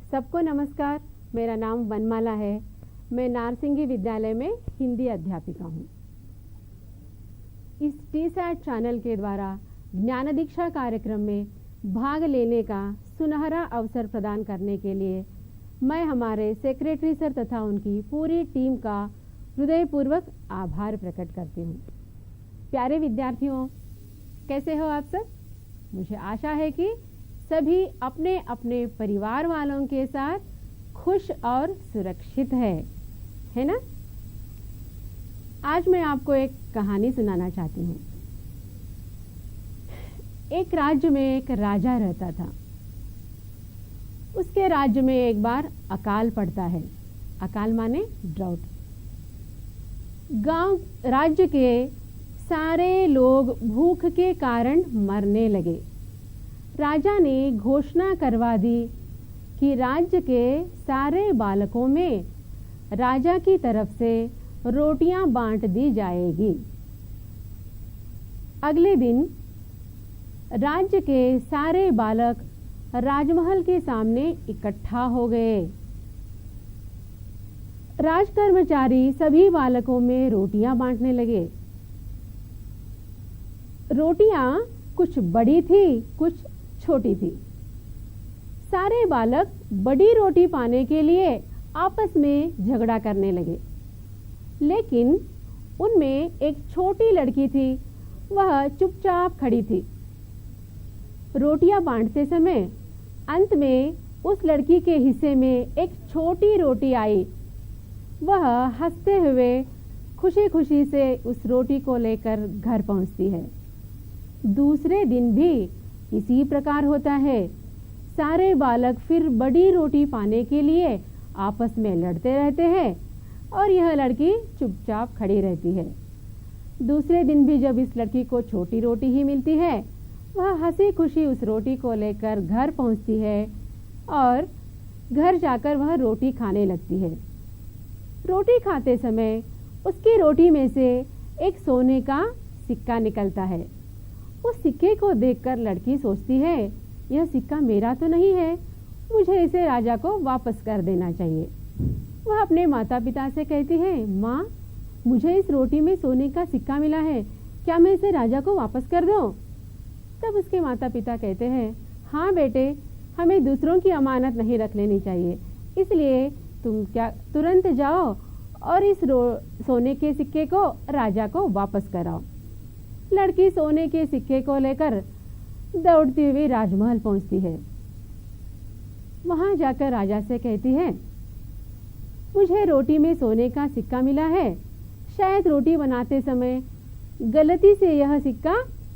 सबको नमस्कार। मेरा नाम वनमाला है। मैं नारसिंगी विद्यालय में हिंदी अध्यापिका हूँ। इस टीसैट चैनल के द्वारा ज्ञान दीक्षा कार्यक्रम में भाग लेने का सुनहरा अवसर प्रदान करने के लिए मैं हमारे सेक्रेटरी सर तथा उनकी पूरी टीम का हृदयपूर्वक आभार प्रकट करती हूँ। प्यारे विद्यार्थियों, कैसे हो आप सब? मुझे आशा है कि सभी अपने अपने परिवार वालों के साथ खुश और सुरक्षित है ना? आज मैं आपको एक कहानी सुनाना चाहती हूँ। एक राज्य में एक राजा रहता था। उसके राज्य में एक बार अकाल पड़ता है। अकाल माने ड्राउट। गांव राज्य के सारे लोग भूख के कारण मरने लगे। राजा ने घोषणा करवा दी कि राज्य के सारे बालकों में राजा की तरफ से रोटियां बांट दी जाएगी। अगले दिन राज्य के सारे बालक राजमहल के सामने इकट्ठा हो गए। राजकर्मचारी सभी बालकों में रोटियां बांटने लगे। रोटियां कुछ बड़ी थी, कुछ छोटी थी। सारे बालक बड़ी रोटी पाने के लिए आपस में झगड़ा करने लगे, लेकिन उनमें एक छोटी लड़की थी। वह चुपचाप खड़ी थी। रोटियां बांटते समय अंत में उस लड़की के हिस्से में एक छोटी रोटी आई। वह हंसते हुए खुशी खुशी से उस रोटी को लेकर घर पहुंचती है। दूसरे दिन भी इसी प्रकार होता है। सारे बालक फिर बड़ी रोटी पाने के लिए आपस में लड़ते रहते हैं और यह लड़की चुपचाप खड़ी रहती है। दूसरे दिन भी जब इस लड़की को छोटी रोटी ही मिलती है, वह हंसी खुशी उस रोटी को लेकर घर पहुंचती है और घर जाकर वह रोटी खाने लगती है। रोटी खाते समय उसकी रोटी में से एक सोने का सिक्का निकलता है। उस सिक्के को देखकर लड़की सोचती है, यह सिक्का मेरा तो नहीं है, मुझे इसे राजा को वापस कर देना चाहिए। वह अपने माता पिता से कहती है, माँ, मुझे इस रोटी में सोने का सिक्का मिला है, क्या मैं इसे राजा को वापस कर दूं? तब उसके माता पिता कहते हैं, हाँ बेटे, हमें दूसरों की अमानत नहीं रख लेनी चाहिए, इसलिए तुम क्या तुरंत जाओ और इस सोने के सिक्के को राजा को वापस कराओ। लड़की सोने के सिक्के को लेकर दौड़ती हुई राजमहल पहुंचती है। वहां जाकर राजा से कहती है, मुझे रोटी में सोने का सिक्का मिला है। शायद रोटी बनाते समय गलती से यह सिक्का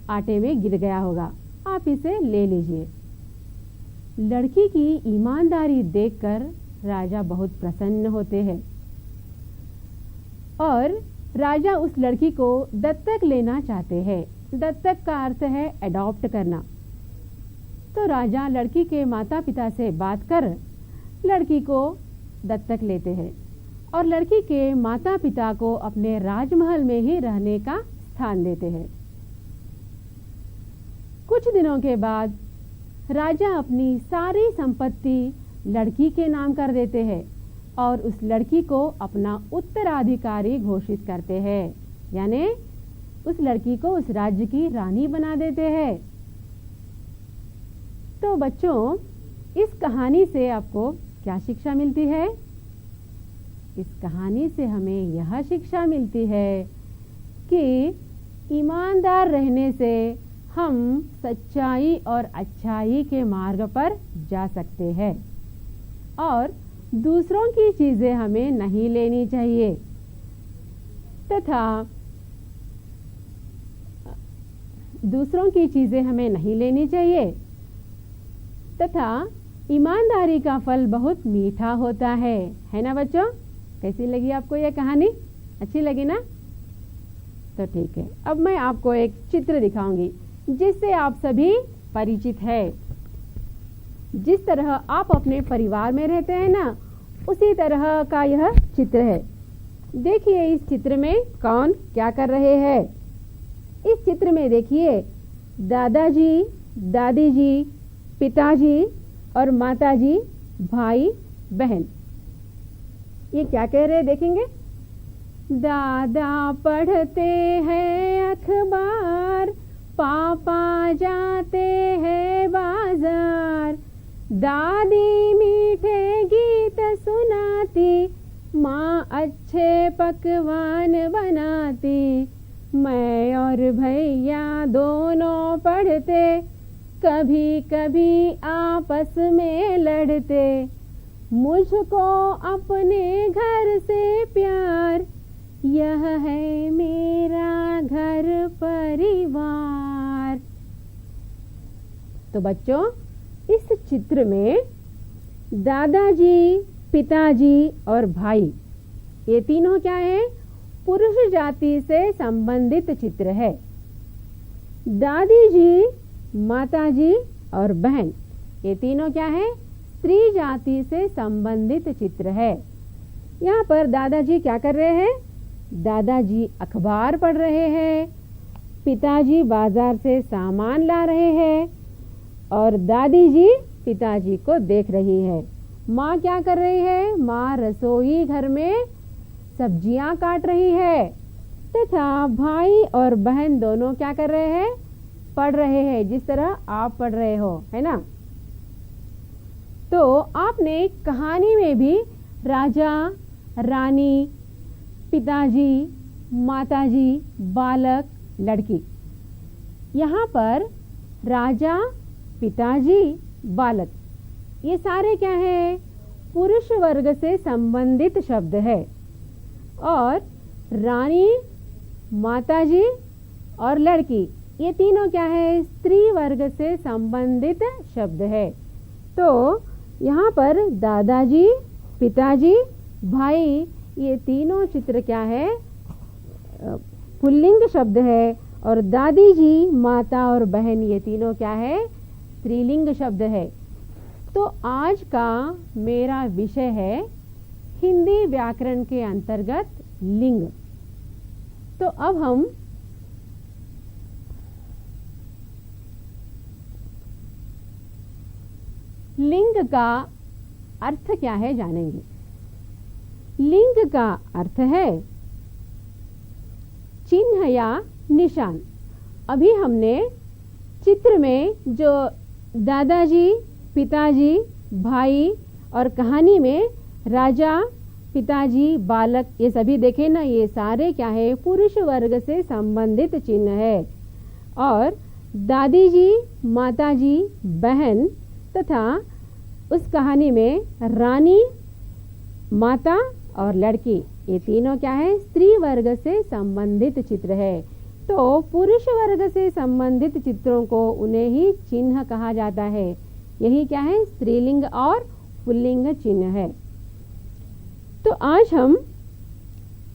आटे में गिर गया होगा, आप इसे ले लीजिए। लड़की की ईमानदारी देखकर राजा बहुत प्रसन्न होते हैं और राजा उस लड़की को दत्तक लेना चाहते हैं। दत्तक का अर्थ है अडॉप्ट करना। तो राजा लड़की के माता पिता से बात कर लड़की को दत्तक लेते हैं और लड़की के माता पिता को अपने राजमहल में ही रहने का स्थान देते हैं। कुछ दिनों के बाद राजा अपनी सारी संपत्ति लड़की के नाम कर देते हैं और उस लड़की को अपना उत्तराधिकारी घोषित करते हैं, यानी उस लड़की को उस राज्य की रानी बना देते हैं। तो बच्चों, इस कहानी से आपको क्या शिक्षा मिलती है? इस कहानी से हमें यह शिक्षा मिलती है कि ईमानदार रहने से हम सच्चाई और अच्छाई के मार्ग पर जा सकते हैं और दूसरों की चीजें हमें नहीं लेनी चाहिए तथा ईमानदारी का फल बहुत मीठा होता है ना बच्चों? कैसी लगी आपको यह कहानी? अच्छी लगी ना? तो ठीक है, अब मैं आपको एक चित्र दिखाऊंगी जिससे आप सभी परिचित है। जिस तरह आप अपने परिवार में रहते हैं ना, उसी तरह का यह चित्र है। देखिए इस चित्र में कौन क्या कर रहे हैं। इस चित्र में देखिए दादाजी, दादी जी, पिताजी और माताजी भाई बहन। ये क्या कह रहे हैं देखेंगे। दादा पढ़ते हैं अखबार, पापा जाते हैं बाजार, दादी मीठे गीत सुनाती, माँ अच्छे पकवान बनाती, मैं और भैया दोनों पढ़ते, कभी कभी आपस में लड़ते, मुझको अपने घर से प्यार, यह है मेरा घर परिवार। तो बच्चों, इस चित्र में दादाजी, पिताजी और भाई, ये तीनों क्या है, पुरुष जाति से संबंधित चित्र है। दादी जी, माताजी और बहन, ये तीनों क्या है, स्त्री जाति से संबंधित चित्र है। यहाँ पर दादाजी क्या कर रहे हैं, दादाजी अखबार पढ़ रहे हैं, पिताजी बाजार से सामान ला रहे हैं और दादी जी पिताजी को देख रही है। माँ क्या कर रही है, माँ रसोई घर में सब्जियां काट रही है तथा भाई और बहन दोनों क्या कर रहे हैं, पढ़ रहे हैं, जिस तरह आप पढ़ रहे हो, है ना। तो आपने कहानी में भी राजा, रानी, पिताजी, माताजी, बालक, लड़की, यहाँ पर राजा, पिताजी, बालक, ये सारे क्या है, पुरुष वर्ग से संबंधित शब्द है और रानी, माताजी और लड़की, ये तीनों क्या है, स्त्री वर्ग से संबंधित शब्द है। तो यहाँ पर दादाजी, पिताजी, भाई, ये तीनों चित्र क्या है, पुल्लिंग शब्द है और दादी जी, माता और बहन, ये तीनों क्या है, स्त्रीलिंग शब्द है। तो आज का मेरा विषय है हिंदी व्याकरण के अंतर्गत लिंग। तो अब हम लिंग का अर्थ क्या है जानेंगे। लिंग का अर्थ है चिन्ह या निशान। अभी हमने चित्र में जो दादाजी, पिताजी, भाई और कहानी में राजा, पिताजी, बालक, ये सभी देखे ना, ये सारे क्या है, पुरुष वर्ग से संबंधित चिन्ह है। और दादी जी, माताजी, बहन तथा उस कहानी में रानी, माता और लड़की, ये तीनों क्या है, स्त्री वर्ग से संबंधित चित्र है। तो पुरुष वर्ग से संबंधित चित्रों को उन्हें ही चिन्ह कहा जाता है। यही क्या है, स्त्रीलिंग और पुल्लिंग चिन्ह है। तो आज हम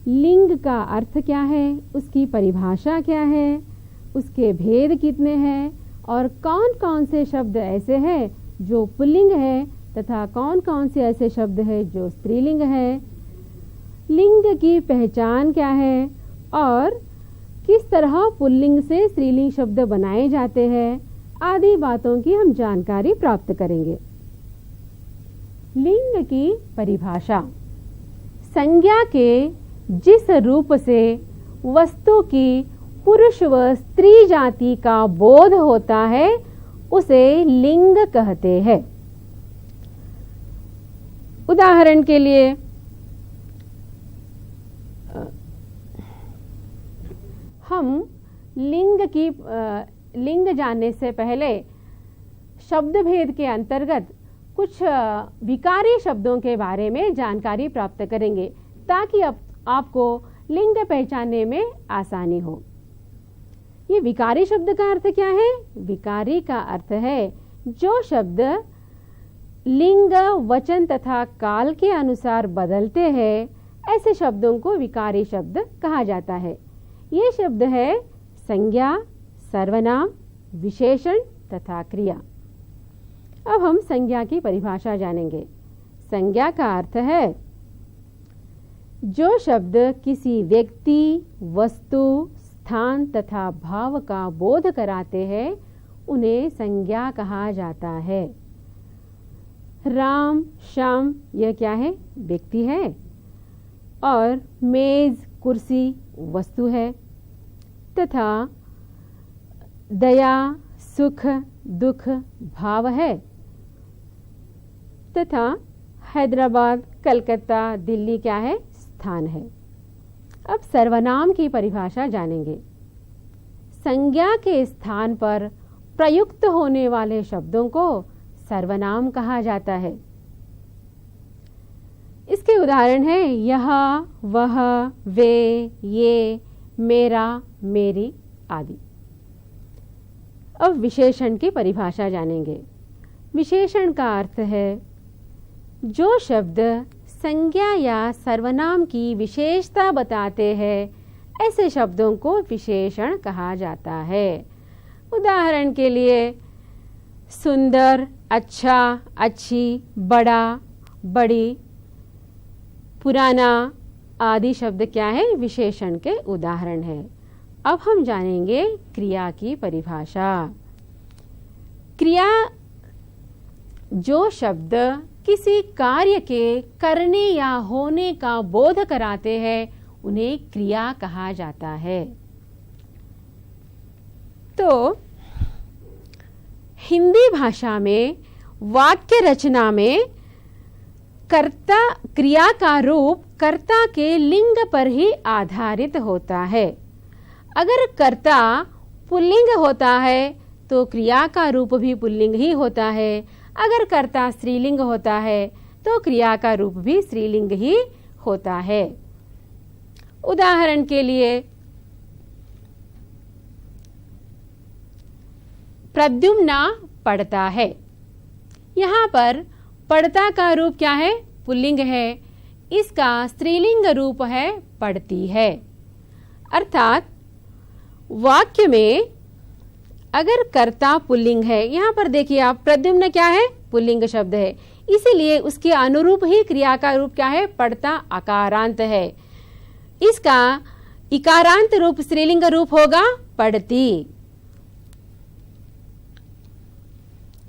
लिंग का अर्थ क्या है, उसकी परिभाषा क्या है, उसके भेद कितने हैं और कौन कौन से शब्द ऐसे हैं जो पुल्लिंग है तथा कौन कौन से ऐसे शब्द हैं जो स्त्रीलिंग है, लिंग की पहचान क्या है और किस तरह पुल्लिंग से स्त्रीलिंग शब्द बनाए जाते हैं, आदि बातों की हम जानकारी प्राप्त करेंगे। लिंग की परिभाषा, संज्ञा के जिस रूप से वस्तु की पुरुष व स्त्री जाति का बोध होता है उसे लिंग कहते हैं। उदाहरण के लिए हम लिंग जानने से पहले शब्द भेद के अंतर्गत कुछ विकारी शब्दों के बारे में जानकारी प्राप्त करेंगे ताकि आपको लिंग पहचानने में आसानी हो। ये विकारी शब्द का अर्थ क्या है? विकारी का अर्थ है जो शब्द लिंग, वचन तथा काल के अनुसार बदलते हैं, ऐसे शब्दों को विकारी शब्द कहा जाता है। ये शब्द है संज्ञा, सर्वनाम, विशेषण तथा क्रिया। अब हम संज्ञा की परिभाषा जानेंगे। संज्ञा का अर्थ है जो शब्द किसी व्यक्ति, वस्तु, स्थान तथा भाव का बोध कराते हैं उन्हें संज्ञा कहा जाता है। राम श्याम यह क्या है? व्यक्ति है। और मेज कुर्सी वस्तु है। तथा दया सुख दुख भाव है। तथा हैदराबाद कलकत्ता दिल्ली क्या है? स्थान है। अब सर्वनाम की परिभाषा जानेंगे। संज्ञा के स्थान पर प्रयुक्त होने वाले शब्दों को सर्वनाम कहा जाता है। इसके उदाहरण हैं यह, वह, वे, ये, मेरा, मेरी आदि। अब विशेषण की परिभाषा जानेंगे। विशेषण का अर्थ है जो शब्द संज्ञा या सर्वनाम की विशेषता बताते हैं, ऐसे शब्दों को विशेषण कहा जाता है। उदाहरण के लिए सुंदर, अच्छा, अच्छी, बड़ा, बड़ी, पुराना आदि शब्द क्या है? विशेषण के उदाहरण है। अब हम जानेंगे क्रिया की परिभाषा। क्रिया जो शब्द किसी कार्य के करने या होने का बोध कराते हैं, उन्हें क्रिया कहा जाता है। तो हिंदी भाषा में वाक्य रचना में कर्ता क्रिया का रूप कर्ता के लिंग पर ही आधारित होता है। अगर कर्ता पुल्लिंग होता है तो क्रिया का रूप भी पुल्लिंग ही होता है। अगर कर्ता स्त्रीलिंग होता है तो क्रिया का रूप भी स्त्रीलिंग ही होता है। उदाहरण के लिए प्रद्युम्न पढ़ता है। यहाँ पर पढ़ता का रूप क्या है? पुल्लिंग है। इसका स्त्रीलिंग रूप है पढ़ती है। अर्थात वाक्य में अगर कर्ता पुल्लिंग है, यहाँ पर देखिए आप, प्रद्युम्न क्या है? पुल्लिंग शब्द है, इसीलिए उसके अनुरूप ही क्रिया का रूप क्या है? पढ़ता अकारांत है। इसका इकारांत रूप स्त्रीलिंग रूप होगा पढ़ती।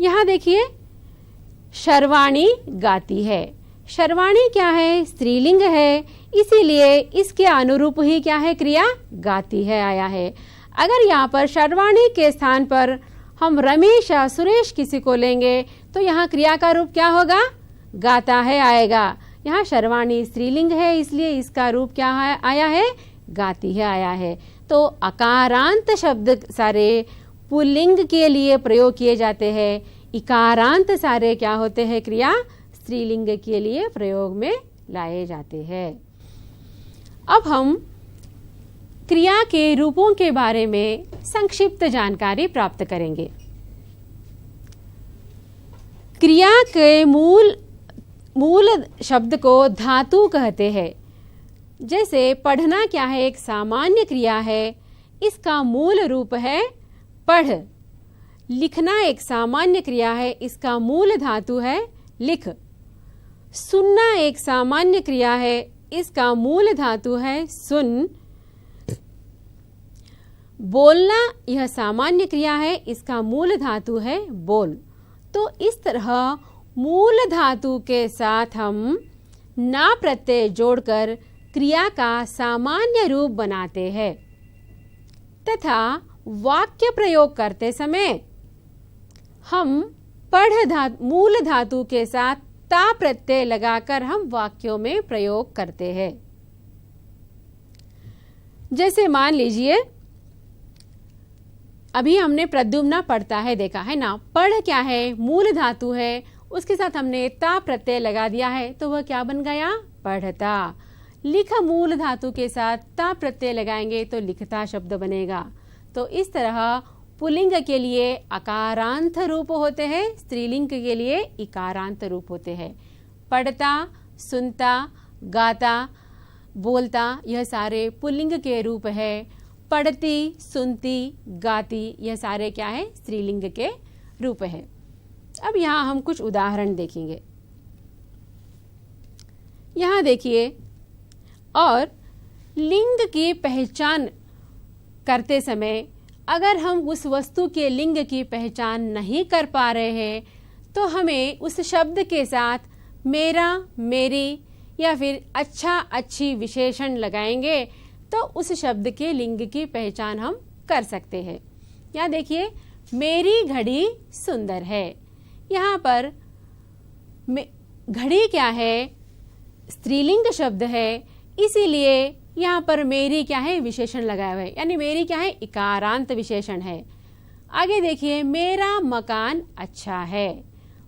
यहाँ देखिए शर्वाणी गाती है। शर्वाणी क्या है? स्त्रीलिंग है, इसीलिए इसके अनुरूप ही क्या है? क्रिया गाती है आया है। अगर यहाँ पर शर्वाणी के स्थान पर हम रमेश या सुरेश किसी को लेंगे तो यहाँ क्रिया का रूप क्या होगा? गाता है आएगा। यहाँ शर्वाणी स्त्रीलिंग है, इसलिए इसका रूप क्या आया है? गाती है आया है। तो अकारांत शब्द सारे पुल्लिंग के लिए प्रयोग किए जाते हैं। इकारांत सारे क्या होते हैं? क्रिया स्त्रीलिंग के लिए प्रयोग में लाए जाते हैं। अब हम क्रिया के रूपों के बारे में संक्षिप्त जानकारी प्राप्त करेंगे। क्रिया के मूल शब्द को धातु कहते हैं। जैसे पढ़ना क्या है? एक सामान्य क्रिया है, इसका मूल रूप है पढ़। लिखना एक सामान्य क्रिया है, इसका मूल धातु है लिख। सुनना एक सामान्य क्रिया है, इसका मूल धातु है सुन। बोलना यह सामान्य क्रिया है, इसका मूल धातु है बोल। तो इस तरह मूल धातु के साथ हम ना प्रत्यय जोड़कर क्रिया का सामान्य रूप बनाते हैं तथा वाक्य प्रयोग करते समय हम मूल धातु के साथ ता प्रत्यय लगाकर हम वाक्यों में प्रयोग करते हैं। जैसे मान लीजिए अभी हमने प्रद्युम्न पढ़ता है देखा है ना। पढ़ क्या है? मूल धातु है, उसके साथ हमने ता प्रत्यय लगा दिया है तो वह क्या बन गया? पढ़ता। लिख मूल धातु के साथ ता प्रत्यय लगाएंगे तो लिखता शब्द बनेगा। तो इस तरह पुल्लिंग के लिए अकारांत रूप होते हैं, स्त्रीलिंग के लिए इकारांत रूप होते हैं। पढ़ता, सुनता, गाता, बोलता यह सारे पुल्लिंग के रूप है। पढ़ती, सुनती, गाती यह सारे क्या है? स्त्रीलिंग के रूप है। अब यहाँ हम कुछ उदाहरण देखेंगे। यहाँ देखिए, और लिंग की पहचान करते समय अगर हम उस वस्तु के लिंग की पहचान नहीं कर पा रहे हैं तो हमें उस शब्द के साथ मेरा, मेरी या फिर अच्छा, अच्छी विशेषण लगाएंगे तो उस शब्द के लिंग की पहचान हम कर सकते हैं। यहाँ देखिए, मेरी घड़ी सुंदर है। यहाँ पर घड़ी क्या है? स्त्रीलिंग शब्द है, इसीलिए यहाँ पर मेरी क्या है? विशेषण लगाया हुआ है, यानी मेरी क्या है? इकारांत विशेषण है। आगे देखिए, मेरा मकान अच्छा है।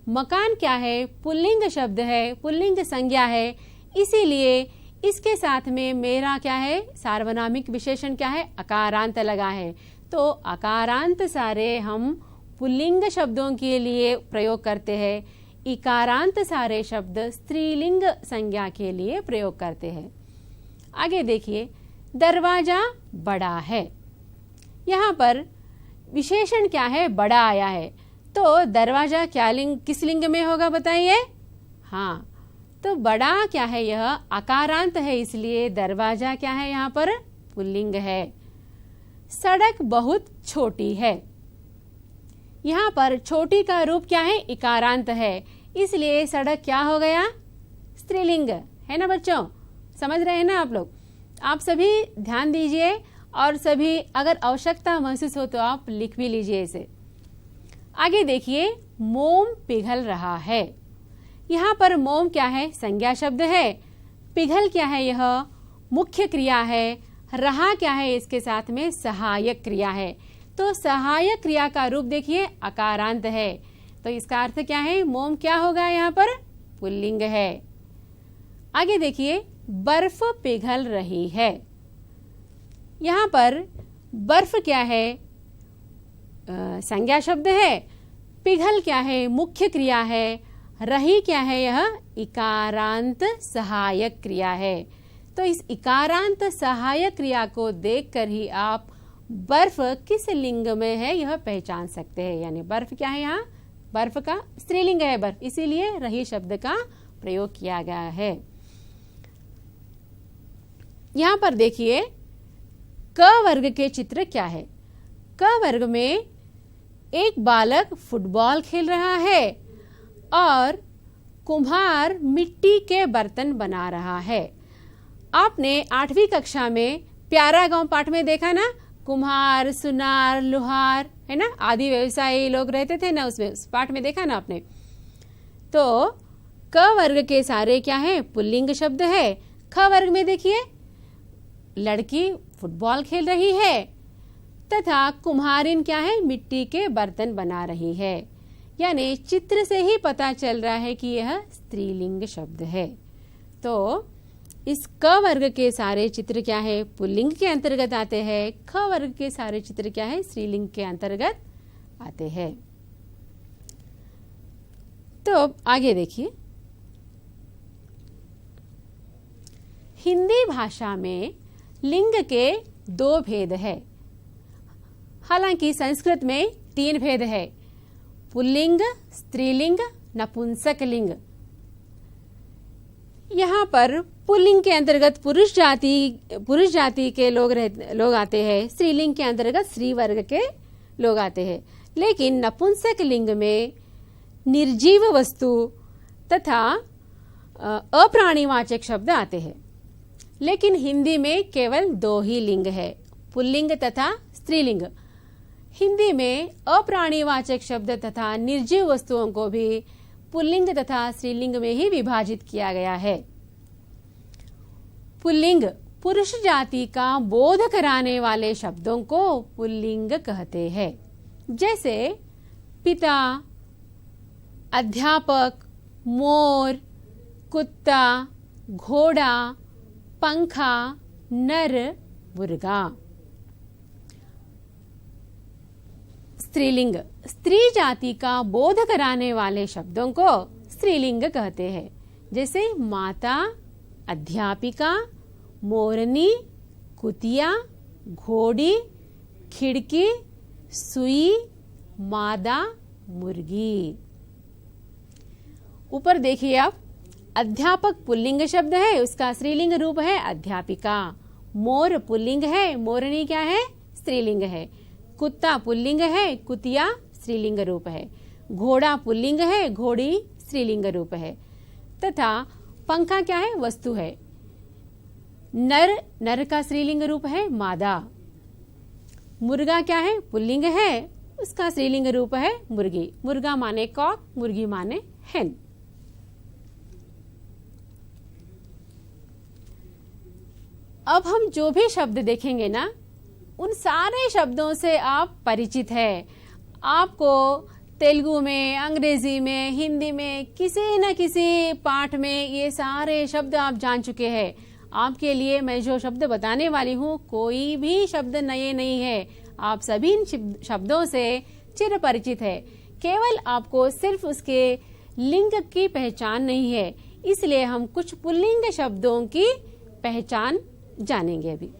मकान क्या है? पुल्लिंग शब्द है, पुल्लिंग संज्ञा है, इसीलिए इसके साथ में मेरा क्या है? सार्वनामिक विशेषण क्या है? अकारांत लगा है। तो अकारांत सारे हम पुल्लिंग शब्दों के लिए प्रयोग करते हैं, इकारांत सारे शब्द स्त्रीलिंग संज्ञा के लिए प्रयोग करते हैं। आगे देखिए, दरवाजा बड़ा है। यहाँ पर विशेषण क्या है? बड़ा आया है, तो दरवाजा क्या लिंग, किस लिंग में होगा बताइए? हाँ, तो बड़ा क्या है? यह अकारांत है, इसलिए दरवाजा क्या है? यहाँ पर पुल्लिंग है। सड़क बहुत छोटी है। यहाँ पर छोटी का रूप क्या है? इकारांत है, इसलिए सड़क क्या हो गया? स्त्रीलिंग है ना बच्चों? समझ रहे हैं ना आप लोग? आप सभी ध्यान दीजिए और सभी अगर आवश्यकता महसूस हो तो आप लिख भी लीजिए इसे। आगे देखिए, मोम पिघल रहा है। यहाँ पर मोम क्या है? संज्ञा शब्द है। पिघल क्या है? यह मुख्य क्रिया है। रहा क्या है? इसके साथ में सहायक क्रिया है। तो सहायक क्रिया का रूप देखिए अकारांत है, तो इसका अर्थ क्या है? मोम क्या होगा? यहाँ पर पुल्लिंग है। आगे देखिए, बर्फ पिघल रही है। यहाँ पर बर्फ क्या है? संज्ञा शब्द है। पिघल क्या है? मुख्य क्रिया है। रही क्या है? यह इकारांत सहायक क्रिया है। तो इस इकारांत सहायक क्रिया को देखकर ही आप बर्फ किस लिंग में है यह पहचान सकते हैं। यानी बर्फ क्या है? यहाँ बर्फ का स्त्रीलिंग है बर्फ, इसीलिए रही शब्द का प्रयोग किया गया है। यहाँ पर देखिए, क वर्ग के चित्र क्या है? क वर्ग में एक बालक फुटबॉल खेल रहा है और कुम्हार मिट्टी के बर्तन बना रहा है। आपने 8वीं कक्षा में प्यारा गांव पाठ में देखा ना, कुम्हार, सुनार, लोहार, है ना, आदि व्यवसायी लोग रहते थे ना, उसमें उस पाठ में देखा ना आपने। तो क वर्ग के सारे क्या है? पुल्लिंग शब्द है। ख वर्ग में देखिए, लड़की फुटबॉल खेल रही है तथा कुम्हारिन क्या है? मिट्टी के बर्तन बना रही है। यानी चित्र से ही पता चल रहा है कि यह स्त्रीलिंग शब्द है। तो इस क वर्ग के सारे चित्र क्या है? पुल्लिंग के अंतर्गत आते हैं। ख वर्ग के सारे चित्र क्या है? स्त्रीलिंग के अंतर्गत आते हैं। तो आगे देखिए, हिंदी भाषा में लिंग के 2 भेद है, हालांकि संस्कृत में 3 भेद है, पुल्लिंग, स्त्रीलिंग, नपुंसक लिंग। यहाँ पर पुल्लिंग के अंतर्गत पुरुष जाति के लोग आते हैं, स्त्रीलिंग के अंतर्गत स्त्री वर्ग के लोग आते हैं। लेकिन नपुंसक लिंग में निर्जीव वस्तु तथा अप्राणीवाचक शब्द आते हैं। लेकिन हिंदी में केवल 2 ही लिंग है, पुल्लिंग तथा स्त्रीलिंग। हिंदी में अप्राणीवाचक शब्द तथा निर्जीव वस्तुओं को भी पुल्लिंग तथा स्त्रीलिंग में ही विभाजित किया गया है। पुल्लिंग पुरुष जाति का बोध कराने वाले शब्दों को पुल्लिंग कहते हैं, जैसे पिता, अध्यापक, मोर, कुत्ता, घोड़ा, पंखा, नर, मुर्गा। स्त्रीलिंग स्त्री जाति का बोध कराने वाले शब्दों को स्त्रीलिंग कहते हैं, जैसे माता, अध्यापिका, मोरनी, कुतिया, घोड़ी, खिड़की, सुई, मादा, मुर्गी। ऊपर देखिए आप, अध्यापक पुल्लिंग शब्द है, उसका स्त्रीलिंग रूप है अध्यापिका। मोर पुल्लिंग है, मोरनी क्या है? स्त्रीलिंग है। कुत्ता पुल्लिंग है, कुतिया स्त्रीलिंग रूप है। घोड़ा पुल्लिंग है, घोड़ी स्त्रीलिंग रूप है। तथा पंखा क्या है? वस्तु है। नर, नर का स्त्रीलिंग रूप है मादा। मुर्गा क्या है? पुल्लिंग है, उसका स्त्रीलिंग रूप है मुर्गी। मुर्गा माने कॉक, मुर्गी माने हेन। अब हम जो भी शब्द देखेंगे ना, उन सारे शब्दों से आप परिचित है। आपको तेलुगु में, अंग्रेजी में, हिंदी में, किसी न किसी पाठ में ये सारे शब्द आप जान चुके हैं। आपके लिए मैं जो शब्द बताने वाली हूँ, कोई भी शब्द नए नहीं है। आप सभी इन शब्दों से चिर परिचित है। केवल आपको सिर्फ उसके लिंग की पहचान नहीं है, इसलिए हम कुछ पुल्लिंग शब्दों की पहचान जानेंगे अभी।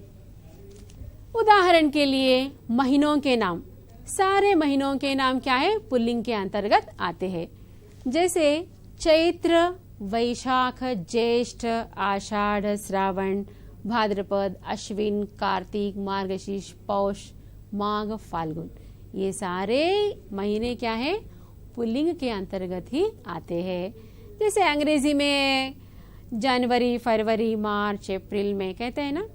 उदाहरण के लिए महीनों के नाम। सारे महीनों के नाम क्या है? पुल्लिंग के अंतर्गत आते हैं। जैसे चैत्र, वैशाख, ज्येष्ठ, आषाढ़, श्रावण, भाद्रपद, अश्विन, कार्तिक, मार्गशीर्ष, पौष, माघ, फाल्गुन। ये सारे महीने क्या है? पुल्लिंग के अंतर्गत ही आते हैं। जैसे अंग्रेजी में जनवरी, फरवरी, मार्च, अप्रैल में कहते हैं ना,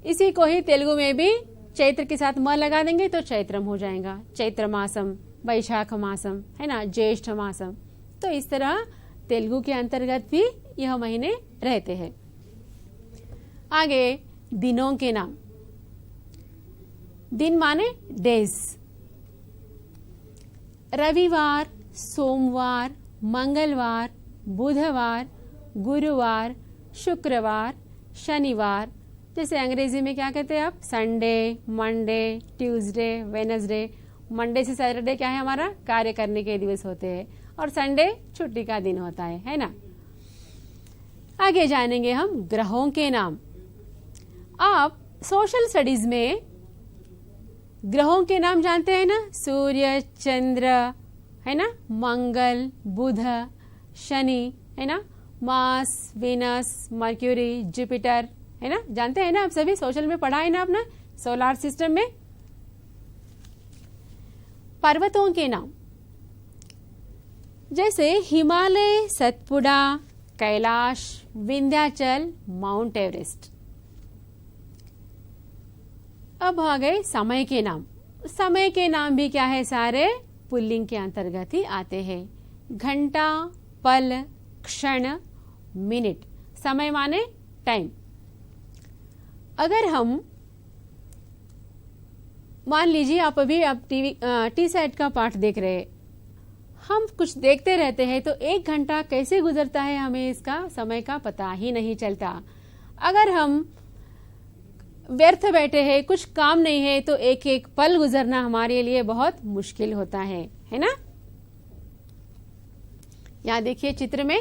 इसी को ही तेलुगु में भी चैत्र के साथ म लगा देंगे तो चैत्रम हो जाएगा। चैत्र मासम, वैशाख मासम, है ना, ज्येष्ठ मासम। तो इस तरह तेलुगु के अंतर्गत भी यह महीने रहते हैं। आगे दिनों के नाम। दिन माने डेज। रविवार, सोमवार, मंगलवार, बुधवार, गुरुवार, शुक्रवार, शनिवार। जैसे अंग्रेजी में क्या कहते हैं आप? Sunday, Monday, Tuesday, Wednesday. Monday से सैटरडे क्या है? हमारा कार्य करने के दिवस होते हैं, और संडे छुट्टी का दिन होता है ना। आगे जानेंगे हम ग्रहों के नाम। आप सोशल स्टडीज में ग्रहों के नाम जानते हैं ना? सूर्य, चंद्र, है ना, मंगल, बुध, शनि, है ना, मार्स, वीनस, मर्क्यूरी, जुपिटर, है ना, जानते हैं ना आप सभी? सोशल में पढ़ा है ना अपना सोलार सिस्टम में। पर्वतों के नाम जैसे हिमालय, सतपुड़ा, कैलाश, विंध्याचल, माउंट एवरेस्ट। अब आ गए समय के नाम। समय के नाम भी क्या है? सारे पुल्लिंग के अंतर्गत ही आते हैं। घंटा, पल, क्षण, मिनट। समय माने टाइम। अगर हम मान लीजिए आप अभी टी सेट का पाठ देख रहे हैं, हम कुछ देखते रहते हैं तो 1 घंटा कैसे गुजरता है हमें इसका समय का पता ही नहीं चलता। अगर हम व्यर्थ बैठे हैं, कुछ काम नहीं है, तो एक एक पल गुजरना हमारे लिए बहुत मुश्किल होता है ना। यहाँ देखिए चित्र में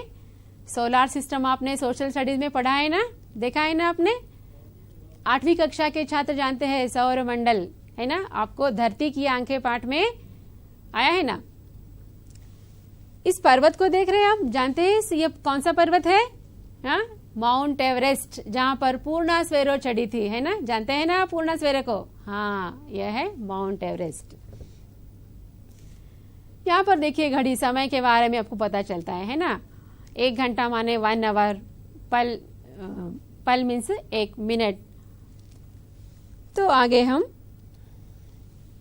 सोलार सिस्टम आपने सोशल स्टडीज में पढ़ा है ना, देखा है ना आपने। 8वीं कक्षा के छात्र जानते हैं सौर मंडल, है ना, आपको धरती की आंखें पाठ में आया है ना। इस पर्वत को देख रहे हैं आप, जानते हैं ये कौन सा पर्वत है? हाँ, माउंट एवरेस्ट, जहां पर पूर्णा स्वेरो चढ़ी थी, है ना, जानते हैं ना पूर्णा स्वेरो को? हाँ, यह है माउंट एवरेस्ट। यहाँ पर देखिए घड़ी, समय के बारे में आपको पता चलता है ना। 1 घंटा माने 1 आवर, पल मीन्स 1 मिनट। तो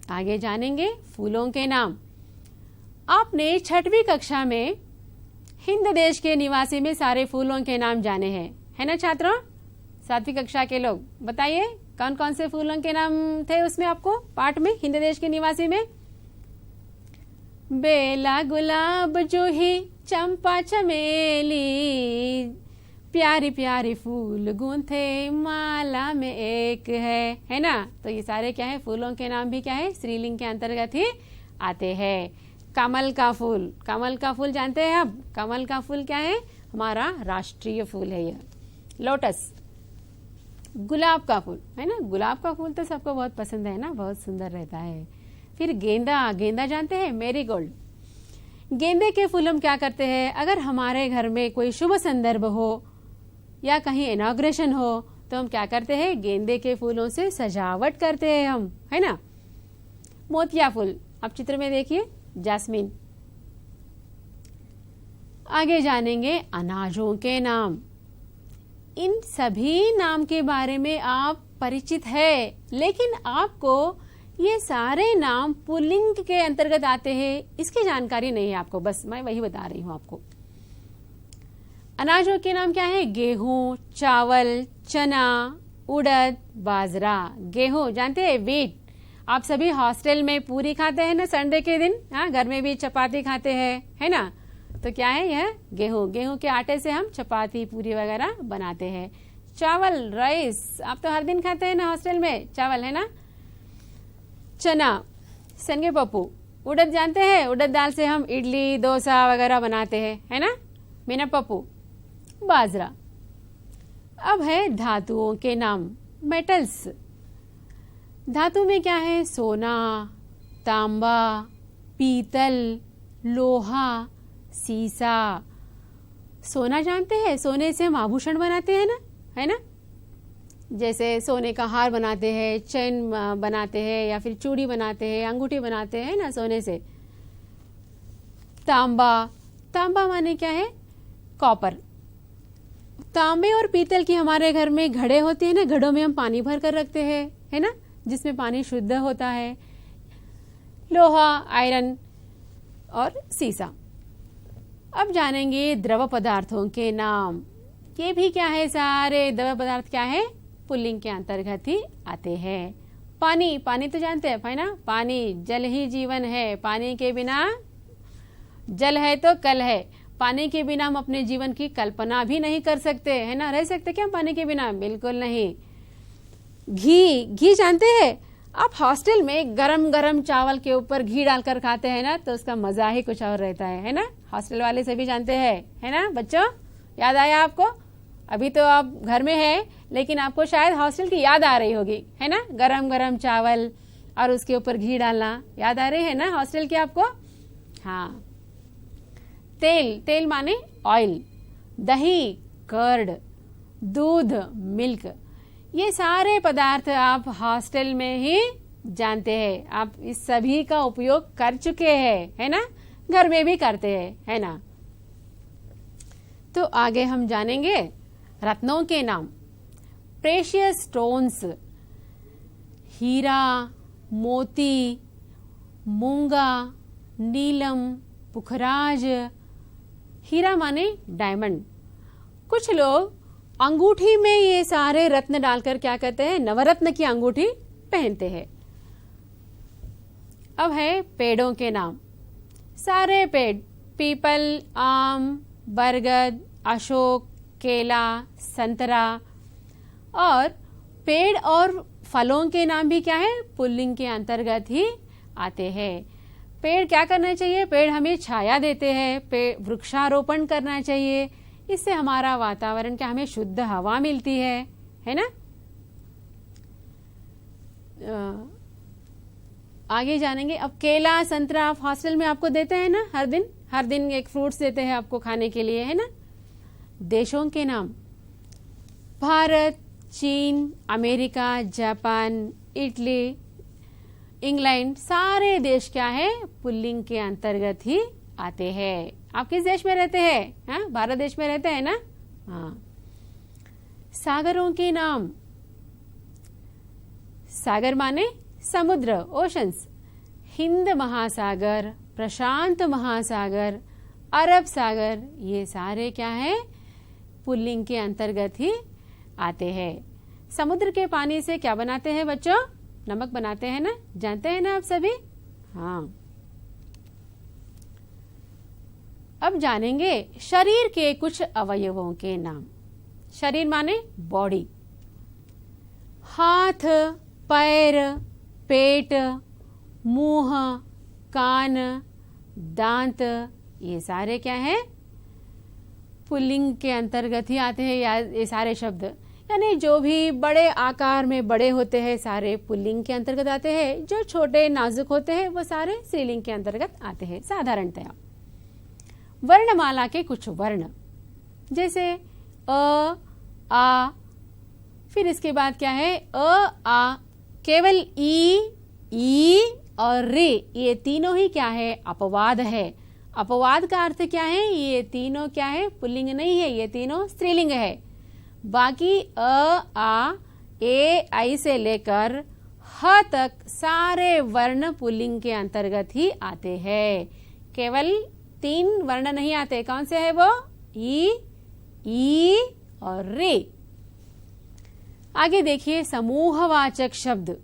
आगे जानेंगे फूलों के नाम। आपने 6वीं कक्षा में हिंद देश के निवासी में सारे फूलों के नाम जाने हैं, है ना छात्रों? 7वीं कक्षा के लोग बताइए कौन कौन से फूलों के नाम थे उसमें आपको पाठ में, हिंद देश के निवासी में? बेला, गुलाब, जूही, चंपा, चमेली, प्यारी प्यारी फूल गूंथे माला में एक है ना। तो ये सारे क्या है? फूलों के नाम भी क्या है? स्त्रीलिंग के अंतर्गत ही आते हैं। कमल का फूल, कमल का फूल जानते हैं आप? कमल का फूल क्या है? हमारा राष्ट्रीय फूल है यह। लोटस, गुलाब का फूल, है ना, गुलाब का फूल तो सबको बहुत पसंद है ना, बहुत सुंदर रहता है। फिर गेंदा, गेंदा जानते हैं? मैरीगोल्ड। गेंदे के फूल हम क्या करते हैं? अगर हमारे घर में कोई शुभ संदर्भ हो या कहीं इनॉग्रेशन हो तो हम क्या करते हैं? गेंदे के फूलों से सजावट करते हैं हम, है ना। मोतिया फूल, आप चित्र में देखिए, जैस्मिन, आगे जानेंगे अनाजों के नाम। इन सभी नाम के बारे में आप परिचित है, लेकिन आपको ये सारे नाम पुल्लिंग के अंतर्गत आते हैं, इसकी जानकारी नहीं है आपको, बस मैं वही बता रही हूं आपको। अनाजों के नाम क्या है? गेहूं, चावल, चना, उड़द, बाजरा। गेहूं जानते हैं, व्हीट। आप सभी हॉस्टल में पूरी खाते हैं ना संडे के दिन, हाँ, घर में भी चपाती खाते हैं, है ना? तो क्या है यह? गेहूं। गेहूं के आटे से हम चपाती, पूरी वगैरह बनाते हैं। चावल, राइस, आप तो हर दिन खाते हैं ना हॉस्टल में, चावल, है ना? चना, शनगे पप्पू। उड़द जानते हैं, उड़द दाल से हम इडली, डोसा वगैरह बनाते हैं, है ना? मिनपप्पू। बाजरा। अब है धातुओं के नाम, मेटल्स। धातु में क्या है? सोना, तांबा, पीतल, लोहा, सीसा। सोना जानते हैं, सोने से हम आभूषण बनाते हैं ना, है ना? जैसे सोने का हार बनाते हैं, चेन बनाते हैं, या फिर चूड़ी बनाते हैं, अंगूठी बनाते हैं ना सोने से। तांबा, तांबा माने क्या है? कॉपर। तांबे और पीतल की हमारे घर में घड़े होते हैं ना, घड़ों में हम पानी भर कर रखते हैं, है ना, जिसमें पानी शुद्ध होता है। लोहा, आयरन और सीसा। अब जानेंगे द्रव पदार्थों के नाम। ये भी क्या है? सारे द्रव पदार्थ क्या है? पुल्लिंग के अंतर्गत ही आते हैं। पानी, पानी तो जानते हैं, है ना? पानी, जल ही जीवन है, पानी के बिना, जल है तो कल है, पानी के बिना हम अपने जीवन की कल्पना भी नहीं कर सकते, है ना? रह सकते क्या पानी के बिना? बिल्कुल नहीं। घी, घी जानते हैं? आप हॉस्टल में गरम गरम चावल के ऊपर घी डालकर खाते हैं ना, तो उसका मजा ही कुछ और रहता है ना? हॉस्टल वाले सभी जानते हैं, है ना बच्चों? याद आया आपको? अभी तो आप घर में है, लेकिन आपको शायद हॉस्टल की याद आ रही होगी, है ना? गरम गरम चावल और उसके ऊपर घी डालना याद आ रही है ना हॉस्टल की आपको? हाँ। तेल, तेल माने ऑयल। दही, कर्ड। दूध, मिल्क। ये सारे पदार्थ आप हॉस्टल में ही जानते हैं, आप इस सभी का उपयोग कर चुके हैं, है ना? घर में भी करते हैं, है ना? तो आगे हम जानेंगे रत्नों के नाम। प्रेशियस स्टोन्स, हीरा, मोती, मूंगा, नीलम, पुखराज। हीरा माने डायमंड। कुछ लोग अंगूठी में ये सारे रत्न डालकर क्या कहते हैं? नवरत्न की अंगूठी पहनते हैं। अब है पेड़ों के नाम। सारे पेड़, पीपल, आम, बरगद, अशोक, केला, संतरा। और पेड़ और फलों के नाम भी क्या है? पुल्लिंग के अंतर्गत ही आते हैं। पेड़ क्या करना चाहिए? पेड़ हमें छाया देते हैं, पेड़ वृक्षारोपण करना चाहिए, इससे हमारा वातावरण क्या, हमें शुद्ध हवा मिलती है ना? आगे जानेंगे। अब केला, संतरा आप हॉस्टल में आपको देते हैं ना, हर दिन एक फ्रूट्स देते हैं आपको खाने के लिए, है ना? देशों के नाम। भारत, चीन, अमेरिका, जापान, इटली, इंग्लैंड। सारे देश क्या है? पुल्लिंग के अंतर्गत ही आते हैं। आप किस देश में रहते हैं? हाँ, भारत देश में रहते हैं ना? हाँ। सागरों के नाम। सागर माने समुद्र, ओशंस। हिंद महासागर, प्रशांत महासागर, अरब सागर, ये सारे क्या है? पुल्लिंग के अंतर्गत ही आते हैं। समुद्र के पानी से क्या बनाते हैं बच्चों? नमक बनाते हैं ना, जानते हैं ना आप सभी? हाँ। अब जानेंगे शरीर के कुछ अवयवों के नाम। शरीर माने बॉडी। हाथ, पैर, पेट, मुंह, कान, दांत, ये सारे क्या है? पुल्लिंग के अंतर्गत ही आते हैं ये सारे शब्द। यानी जो भी बड़े आकार में बड़े होते हैं सारे पुल्लिंग के अंतर्गत आते हैं, जो छोटे नाजुक होते हैं वो सारे स्त्रीलिंग के अंतर्गत आते हैं साधारणतया। वर्णमाला के कुछ वर्ण, जैसे अ, आ, फिर इसके बाद क्या है? अ, आ, केवल ई और रे, ये तीनों ही क्या है? अपवाद है। अपवाद का अर्थ क्या है, ये तीनों क्या है, पुल्लिंग नहीं है, ये तीनों स्त्रीलिंग है। बाकी अ, आ, ए, आई से लेकर ह तक सारे वर्ण पुल्लिंग के अंतर्गत ही आते हैं। केवल 3 वर्ण नहीं आते। कौन से है वो, ई और रे। आगे देखिए समूहवाचक शब्द।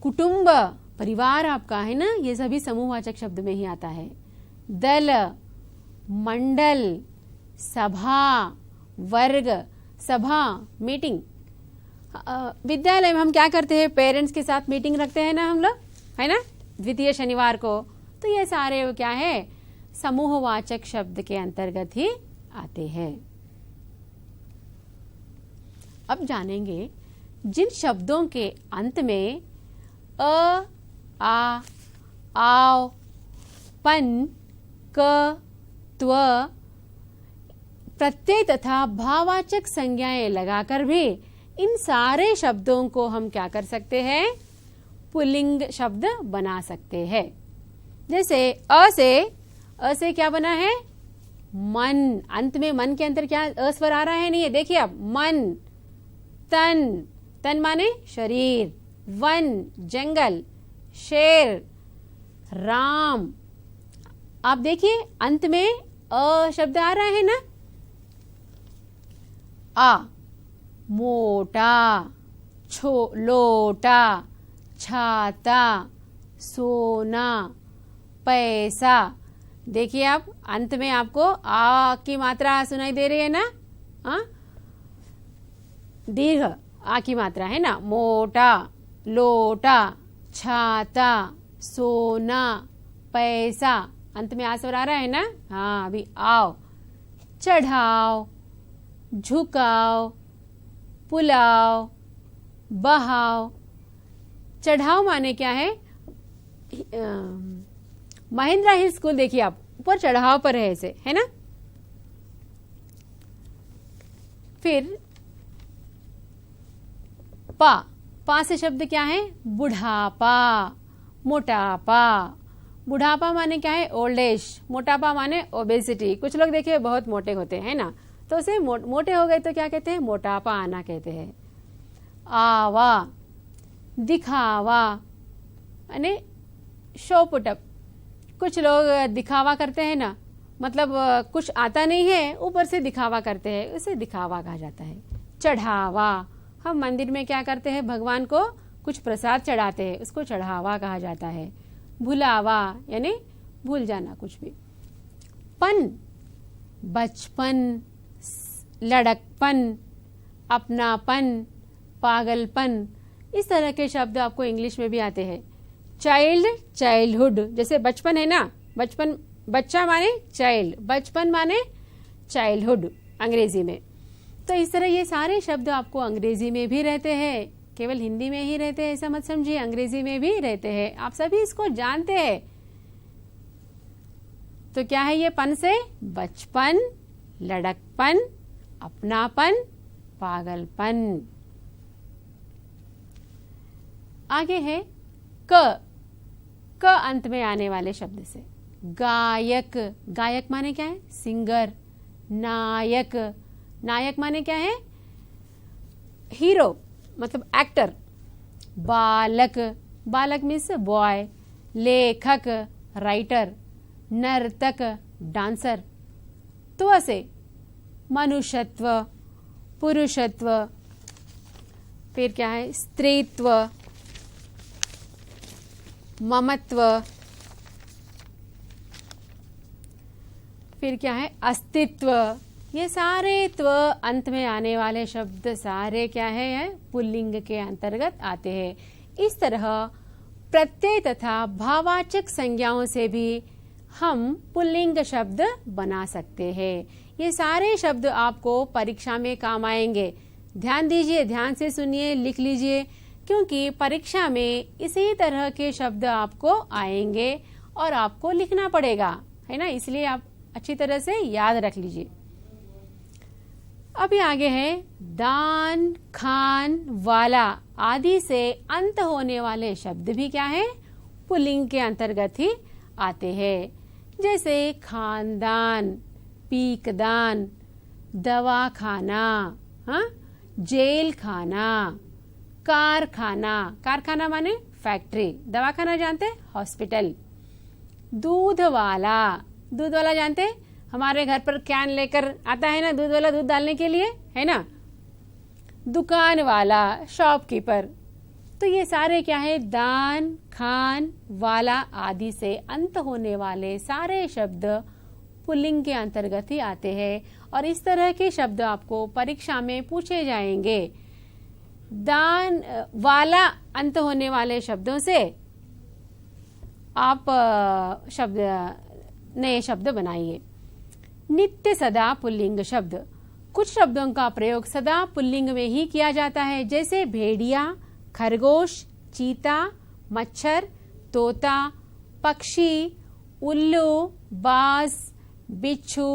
कुटुंब, परिवार आपका है ना, ये सभी समूहवाचक शब्द में ही आता है। दल, मंडल, सभा, वर्ग, सभा, मीटिंग। विद्यालय में हम क्या करते हैं, पेरेंट्स के साथ मीटिंग रखते हैं ना हम लोग, है ना, द्वितीय शनिवार को। तो ये सारे क्या है, समूहवाचक शब्द के अंतर्गत ही आते हैं। अब जानेंगे जिन शब्दों के अंत में अ, आ, आओ, पन, क, त्व, प्रत्यय तथा भाववाचक संज्ञाएं लगाकर भी इन सारे शब्दों को हम क्या कर सकते हैं, पुल्लिंग शब्द बना सकते हैं। जैसे अ से क्या बना है, मन। अंत में मन के अंदर क्या अस्वर आ रहा है, नहीं है, देखिए अब मन। तन, तन माने शरीर। वन, जंगल। शेर, राम। आप देखिए अंत में अ शब्द आ रहा है ना। आ, मोटा, लोटा, छाता, सोना, पैसा। देखिए आप अंत में आपको आ की मात्रा सुनाई दे रही है ना, दीर्घ आ की मात्रा है ना। मोटा, लोटा, छाता, सोना, पैसा, अंत में आ स्वर आ रहा है ना। हाँ, अभी आओ। चढ़ाओ, झुकाओ, पुलाव, बहाव। चढ़ाओ माने क्या है, महिंद्रा हिल स्कूल देखिए आप, ऊपर चढ़ाव पर है ऐसे, है ना। फिर पा से शब्द क्या है, बुढ़ापा, मोटापा। बुढ़ापा माने क्या है, ओल्ड एज। मोटापा माने ओबेसिटी। कुछ लोग देखिए बहुत मोटे होते हैं ना, तो उसे मोटे हो गए तो क्या कहते हैं, मोटापा आना कहते हैं। आवा, दिखावा, यानी शो पुटअप। कुछ लोग दिखावा करते हैं ना, मतलब कुछ आता नहीं है, ऊपर से दिखावा करते हैं, उसे दिखावा कहा जाता है। चढ़ावा, हम मंदिर में क्या करते हैं, भगवान को कुछ प्रसाद चढ़ाते हैं, उसको चढ़ावा कहा जाता है। भुलावा यानी भूल जाना कुछ भी। पन, बचपन, लड़कपन, अपनापन, पागलपन। इस तरह के शब्द आपको इंग्लिश में भी आते हैं। Child, childhood. जैसे बचपन है ना, बचपन, बच्चा माने चाइल्ड, बचपन माने चाइल्डहुड अंग्रेजी में। तो इस तरह ये सारे शब्द आपको अंग्रेजी में भी रहते हैं, केवल हिंदी में ही रहते हैं ऐसा मत समझिए, अंग्रेजी में भी रहते हैं। आप सभी इसको जानते हैं। तो क्या है ये पन से, बचपन, लड़कपन, अपनापन, पागलपन। आगे है क अंत में आने वाले शब्द से। गायक, गायक माने क्या है, सिंगर। नायक, नायक माने क्या है, हीरो, मतलब एक्टर। बालक, बालक मीन्स बॉय। लेखक, राइटर। नर्तक, डांसर। तो ऐसे मनुष्यत्व, पुरुषत्व, फिर क्या है, स्त्रीत्व, ममत्व, फिर क्या है, अस्तित्व। ये सारे त्व अंत में आने वाले शब्द सारे क्या है, पुल्लिंग के अंतर्गत आते हैं। इस तरह प्रत्यय तथा भाववाचक संज्ञाओं से भी हम पुल्लिंग शब्द बना सकते हैं। ये सारे शब्द आपको परीक्षा में काम आएंगे। ध्यान दीजिए, ध्यान से सुनिए, लिख लीजिए, क्योंकि परीक्षा में इसी तरह के शब्द आपको आएंगे और आपको लिखना पड़ेगा, है ना। इसलिए आप अच्छी तरह से याद रख लीजिए। अभी आगे है दान, खान, वाला आदि से अंत होने वाले शब्द भी क्या है, पुल्लिंग के अंतर्गत ही आते हैं। जैसे खानदान, पीकदान, दवाखाना, हाँ, जेल खाना, कारखाना, कारखाना माने फैक्ट्री, दवाखाना जानते हॉस्पिटल, दूध वाला, दूध वाला जानते हमारे घर पर कैन लेकर आता है ना दूध वाला, दूध डालने के लिए, है ना। दुकान वाला, शॉपकीपर। तो ये सारे क्या है, दान, खान, वाला आदि से अंत होने वाले सारे शब्द पुल्लिंग के अंतर्गत ही आते हैं और इस तरह के शब्द आपको परीक्षा में पूछे जाएंगे। दान वाला अंत होने वाले शब्दों से आप नए शब्द बनाइए। नित्य सदा पुल्लिंग शब्द, कुछ शब्दों का प्रयोग सदा पुल्लिंग में ही किया जाता है, जैसे भेड़िया, खरगोश, चीता, मच्छर, तोता, पक्षी, उल्लू, बाज, बिच्छू,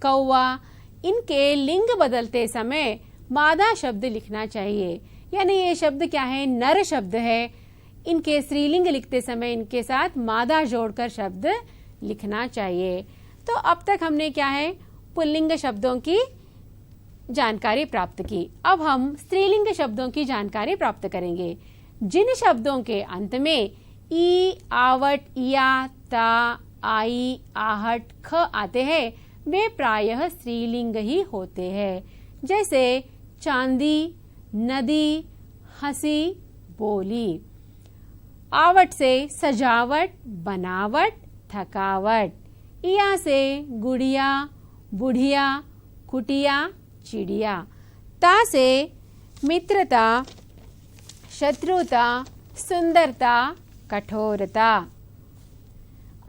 कौवा। इनके लिंग बदलते समय मादा शब्द लिखना चाहिए, यानी ये शब्द क्या है, नर शब्द है। इनके स्त्रीलिंग लिखते समय इनके साथ मादा जोड़कर शब्द लिखना चाहिए। तो अब तक हमने क्या है, पुल्लिंग शब्दों की जानकारी प्राप्त की। अब हम स्त्रीलिंग शब्दों की जानकारी प्राप्त करेंगे। जिन शब्दों के अंत में ई, आवट, या, ता, आई, आहट, ख आते हैं वे प्रायः स्त्रीलिंग ही होते हैं, जैसे चांदी, नदी, हंसी, बोली। आवट से सजावट, बनावट, थकावट। इया से गुड़िया, बुढ़िया, कुटिया, चिड़िया। ता से मित्रता, शत्रुता, सुंदरता, कठोरता।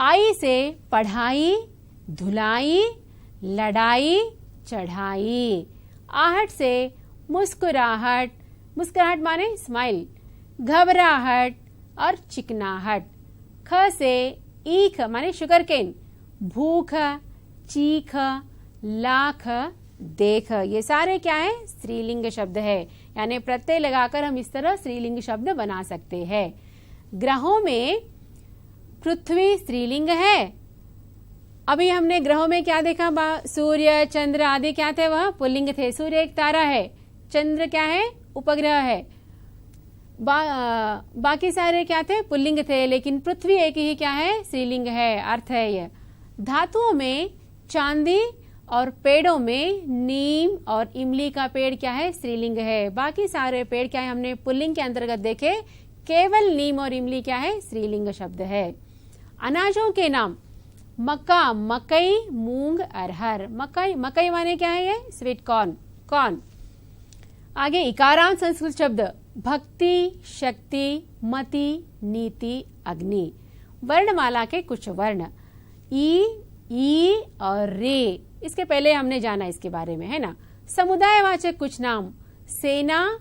आई से पढ़ाई, धुलाई, लड़ाई, चढ़ाई। आहट से मुस्कुराहट, मुस्कुराहट माने स्माइल, घबराहट और चिकनाहट। ख से ईख माने शुगरकेन, भूख, चीख, लाख, देख। ये सारे क्या है, स्त्रीलिंग शब्द है, यानी प्रत्यय लगाकर हम इस तरह स्त्रीलिंग शब्द बना सकते हैं। ग्रहों में पृथ्वी स्त्रीलिंग है। अभी हमने ग्रहों में क्या देखा, सूर्य, चंद्र आदि क्या थे, वह पुल्लिंग थे। सूर्य एक तारा है, चंद्र क्या है, उपग्रह है। बाकी सारे क्या थे, पुल्लिंग थे, लेकिन पृथ्वी एक ही क्या है, स्त्रीलिंग है, अर्थ है यह। धातुओं में चांदी और पेड़ों में नीम और इमली का पेड़ क्या है, स्त्रीलिंग है। बाकी सारे पेड़ क्या है, हमने पुल्लिंग के अंतर्गत देखे, केवल नीम और इमली क्या है, स्त्रीलिंग शब्द है। अनाजों के नाम, मक्का, मकई, मूंग, अरहर। मकई, मकई माने क्या है, ये स्वीट कॉर्न, कॉर्न। आगे इकारांत संस्कृत शब्द, भक्ति, शक्ति, मति, नीति, अग्नि। वर्णमाला के कुछ वर्ण, ई और रे, इसके पहले हमने जाना इसके बारे में, है ना। समुदायवाचक कुछ नाम, सेना,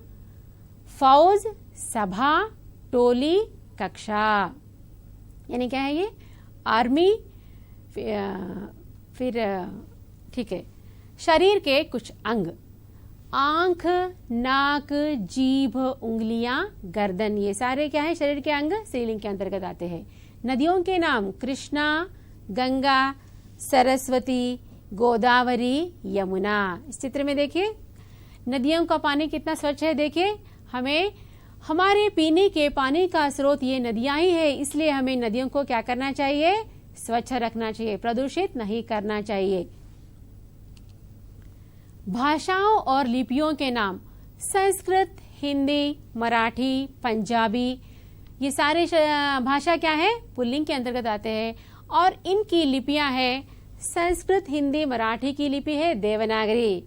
फौज, सभा, टोली, कक्षा। यानी क्या है ये, आर्मी, फिर ठीक है। शरीर के कुछ अंग, आंख, नाक, जीभ, उंगलियां, गर्दन। ये सारे क्या है, शरीर के अंग स्त्रीलिंग के अंतर्गत आते हैं। नदियों के नाम, कृष्णा, गंगा, सरस्वती, गोदावरी, यमुना। इस चित्र में देखिए नदियों का पानी कितना स्वच्छ है। देखिए, हमें हमारे पीने के पानी का स्रोत ये नदियां ही है, इसलिए हमें नदियों को क्या करना चाहिए, स्वच्छ रखना चाहिए, प्रदूषित नहीं करना चाहिए। भाषाओं और लिपियों के नाम, संस्कृत, हिंदी, मराठी, पंजाबी। ये सारे भाषा क्या है, पुल्लिंग के अंतर्गत आते हैं और इनकी लिपियां है, संस्कृत, हिंदी, मराठी की लिपि है देवनागरी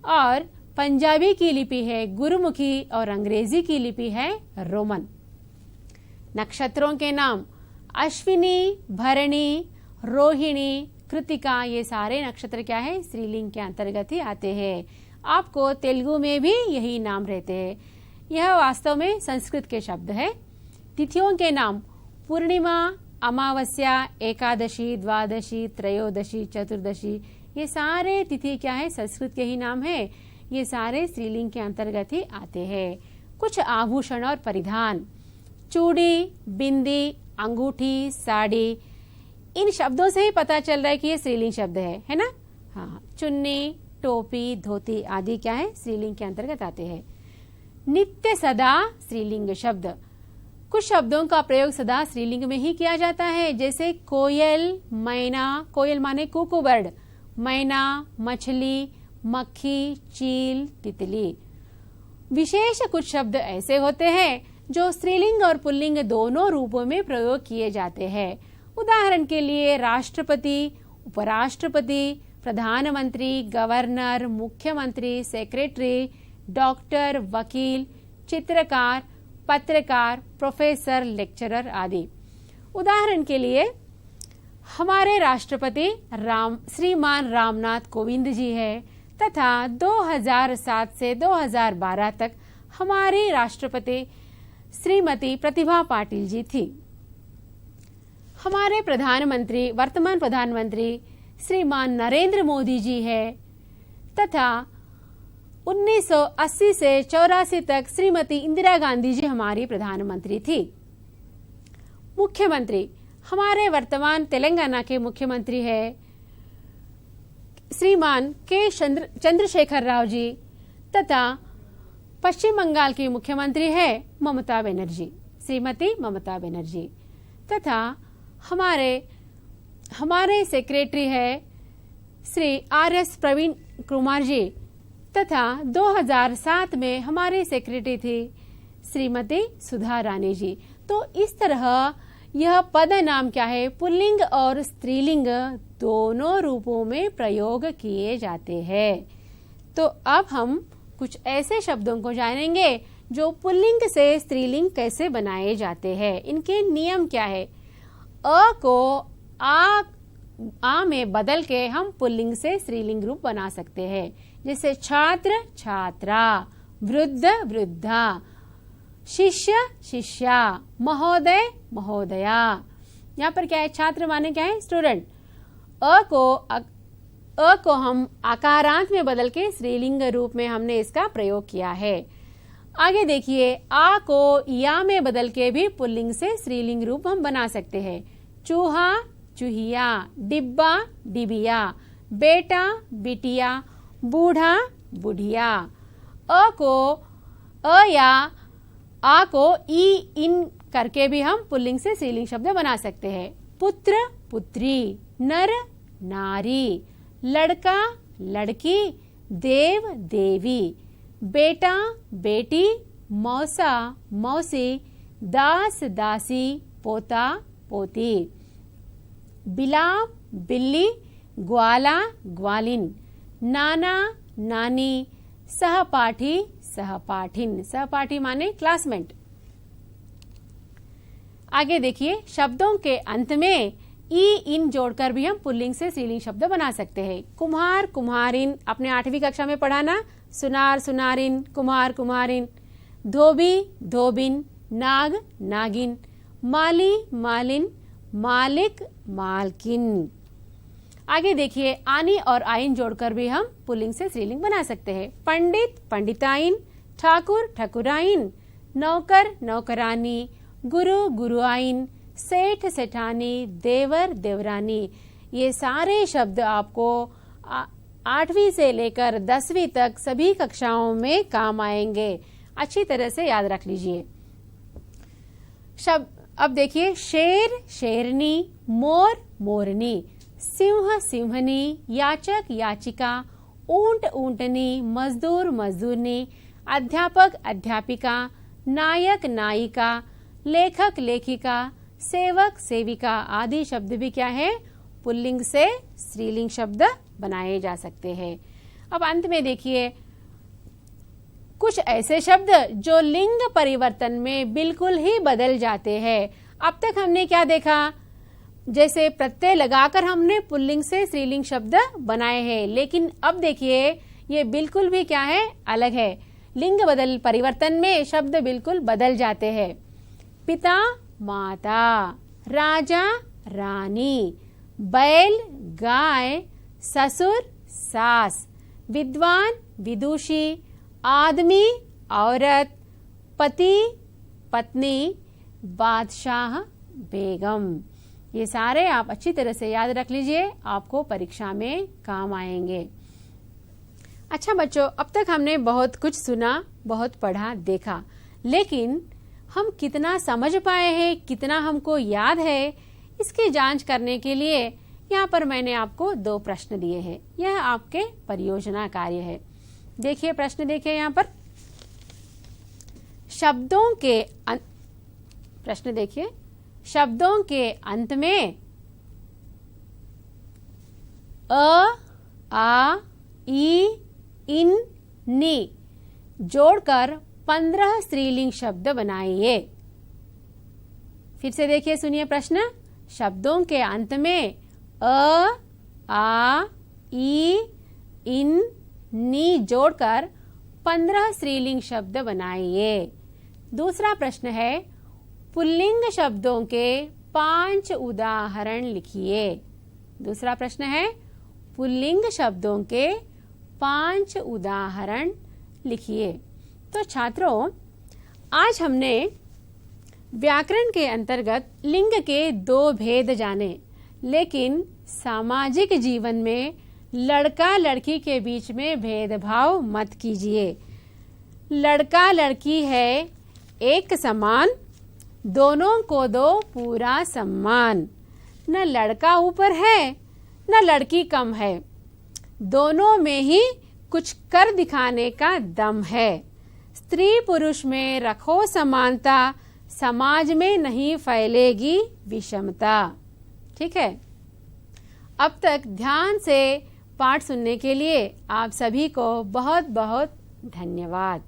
और पंजाबी की लिपि है गुरुमुखी और अंग्रेजी की लिपि है रोमन। नक्षत्रों के नाम, अश्विनी, भरणी, रोहिणी, कृतिका। ये सारे नक्षत्र क्या है, स्त्रीलिंग के अंतर्गत ही आते हैं। आपको तेलुगु में भी यही नाम रहते हैं। यह वास्तव में संस्कृत के शब्द है। तिथियों के नाम, पूर्णिमा, अमावस्या, एकादशी, द्वादशी, त्रयोदशी, चतुर्दशी। ये सारे तिथि क्या है, संस्कृत के ही नाम है। ये सारे स्त्रीलिंग के अंतर्गत ही आते हैं। कुछ आभूषण और परिधान, चूड़ी, बिंदी, अंगूठी, साड़ी। इन शब्दों से ही पता चल रहा है कि ये स्त्रीलिंग शब्द है ना। हाँ, चुन्नी, टोपी, धोती आदि क्या है, स्त्रीलिंग के अंतर्गत आते हैं। नित्य सदा स्त्रीलिंग शब्द, कुछ शब्दों का प्रयोग सदा स्त्रीलिंग में ही किया जाता है, जैसे कोयल, मैना, कोयल माने कुकू बर्ड, मैना, मछली, मक्खी, चील, तितली। विशेष कुछ शब्द ऐसे होते हैं जो स्त्रीलिंग और पुल्लिंग दोनों रूपों में प्रयोग किए जाते हैं। उदाहरण के लिए राष्ट्रपति, उपराष्ट्रपति, प्रधानमंत्री, गवर्नर, मुख्यमंत्री, सेक्रेटरी, डॉक्टर, वकील, चित्रकार, पत्रकार, प्रोफेसर, लेक्चरर आदि। उदाहरण के लिए हमारे राष्ट्रपति श्रीमान रामनाथ कोविंद जी है तथा 2007 से 2012 तक हमारी राष्ट्रपति श्रीमती प्रतिभा पाटिल जी थी। हमारे प्रधानमंत्री, वर्तमान प्रधानमंत्री श्रीमान नरेंद्र मोदी जी है तथा 1980 से 84 तक श्रीमती इंदिरा गांधी जी हमारी प्रधानमंत्री थी। मुख्यमंत्री, हमारे वर्तमान तेलंगाना के मुख्यमंत्री है श्रीमान के चंद्रशेखर राव जी तथा पश्चिम बंगाल की मुख्यमंत्री है ममता बनर्जी, श्रीमती ममता बनर्जी तथा हमारे सेक्रेटरी है श्री RS प्रवीण कुमार जी तथा 2007 में हमारे सेक्रेटरी थी श्रीमती सुधा रानी जी। तो इस तरह यह पद नाम क्या है, पुल्लिंग और स्त्रीलिंग दोनों रूपों में प्रयोग किए जाते हैं। तो अब हम कुछ ऐसे शब्दों को जानेंगे जो पुल्लिंग से स्त्रीलिंग कैसे बनाए जाते हैं, इनके नियम क्या है। अ को आ में बदल के हम पुल्लिंग से स्त्रीलिंग रूप बना सकते हैं, जैसे छात्र, छात्रा, वृद्ध, वृद्धा, शिष्य, शिष्या, महोदय, महोदया। यहाँ पर क्या है, छात्र माने क्या है, स्टूडेंट। अ को हम आकारांत में बदल के स्त्रीलिंग रूप में हमने इसका प्रयोग किया है। आगे देखिए, आ को या में बदल के भी पुल्लिंग से स्त्रीलिंग रूप हम बना सकते हैं। चूहा, चूहिया, डिब्बा, डिबिया, बेटा, बिटिया, बूढ़ा, बुढ़िया। अ को अ या आ को ई इन करके भी हम पुल्लिंग से स्त्रीलिंग शब्द बना सकते हैं। पुत्र, पुत्री, नर, नारी, लड़का, लड़की, देव, देवी, बेटा, बेटी, मौसा, मौसी, दास, दासी, पोता, पोती, बिलाव, बिल्ली, ग्वाला, ग्वालिन, नाना, नानी, सहपाठी, सहपाठिन। सहपाठी माने क्लासमेट। आगे देखिए, शब्दों के अंत में ई इन जोड़कर भी हम पुल्लिंग से स्त्रीलिंग शब्द बना सकते हैं। कुम्हार, कुम्हारिन, अपने 8वीं कक्षा में पढ़ा ना, सुनार, सुनारिन, कुम्हार, कुम्हारिन। धोबी, धोबिन, नाग, नागिन, माली, मालिन, मालिक, मालकिन। आगे देखिए, आनी और आइन जोड़कर भी हम पुल्लिंग से स्त्रीलिंग बना सकते हैं। पंडित, पंडिताइन, ठाकुर, ठकुराइन, नौकर, नौकरानी, गुरु, गुरुआइन, सेठ, सेठानी, देवर, देवरानी। ये सारे शब्द आपको 8वीं से लेकर 10वीं तक सभी कक्षाओं में काम आएंगे, अच्छी तरह से याद रख लीजिए। शब्द अब देखिए, शेर, शेरनी, मोर, मोरनी, सिंह, सिंहनी, याचक, याचिका, ऊंट, ऊंटनी, मजदूर, मजदूरनी, अध्यापक, अध्यापिका, नायक, नायिका, लेखक, लेखिका, सेवक, सेविका आदि शब्द भी क्या है, पुल्लिंग से स्त्रीलिंग शब्द बनाए जा सकते हैं। अब अंत में देखिए, कुछ ऐसे शब्द जो लिंग परिवर्तन में बिल्कुल ही बदल जाते हैं। अब तक हमने क्या देखा, जैसे प्रत्यय लगाकर हमने पुल्लिंग से स्त्रीलिंग शब्द बनाए हैं, लेकिन अब देखिए ये बिल्कुल भी क्या है, अलग है। लिंग बदल परिवर्तन में शब्द बिल्कुल बदल जाते हैं। पिता, माता, राजा, रानी, बैल, गाय, ससुर, सास, विद्वान, विदुषी, आदमी, औरत, पति, पत्नी, बादशाह, बेगम। ये सारे आप अच्छी तरह से याद रख लीजिए, आपको परीक्षा में काम आएंगे। अच्छा बच्चों, अब तक हमने बहुत कुछ सुना, बहुत पढ़ा, देखा, लेकिन हम कितना समझ पाए हैं, कितना हमको याद है, इसकी जांच करने के लिए यहाँ पर मैंने आपको 2 प्रश्न दिए हैं। यह आपके परियोजना कार्य है। देखिए प्रश्न, देखिए यहाँ पर प्रश्न देखिए, शब्दों के अंत में अ, आ, ई, इन, नी जोड़कर 15 स्त्रीलिंग शब्द बनाइए। फिर से देखिए, सुनिए प्रश्न। शब्दों के अंत में अ, आ, ई, इन, नी जोड़कर 15 स्त्रीलिंग शब्द बनाइए। दूसरा प्रश्न है, पुल्लिंग शब्दों के 5 उदाहरण लिखिए। दूसरा प्रश्न है, पुल्लिंग शब्दों के 5 उदाहरण लिखिए। तो छात्रों, आज हमने व्याकरण के अंतर्गत लिंग के 2 भेद जाने, लेकिन सामाजिक जीवन में लड़का लड़की के बीच में भेदभाव मत कीजिए। लड़का लड़की है एक समान, दोनों को दो पूरा सम्मान। न लड़का ऊपर है न लड़की कम है, दोनों में ही कुछ कर दिखाने का दम है। स्त्री पुरुष में रखो समानता, समाज में नहीं फैलेगी विषमता। ठीक है। अब तक ध्यान से पाठ सुनने के लिए आप सभी को बहुत बहुत धन्यवाद।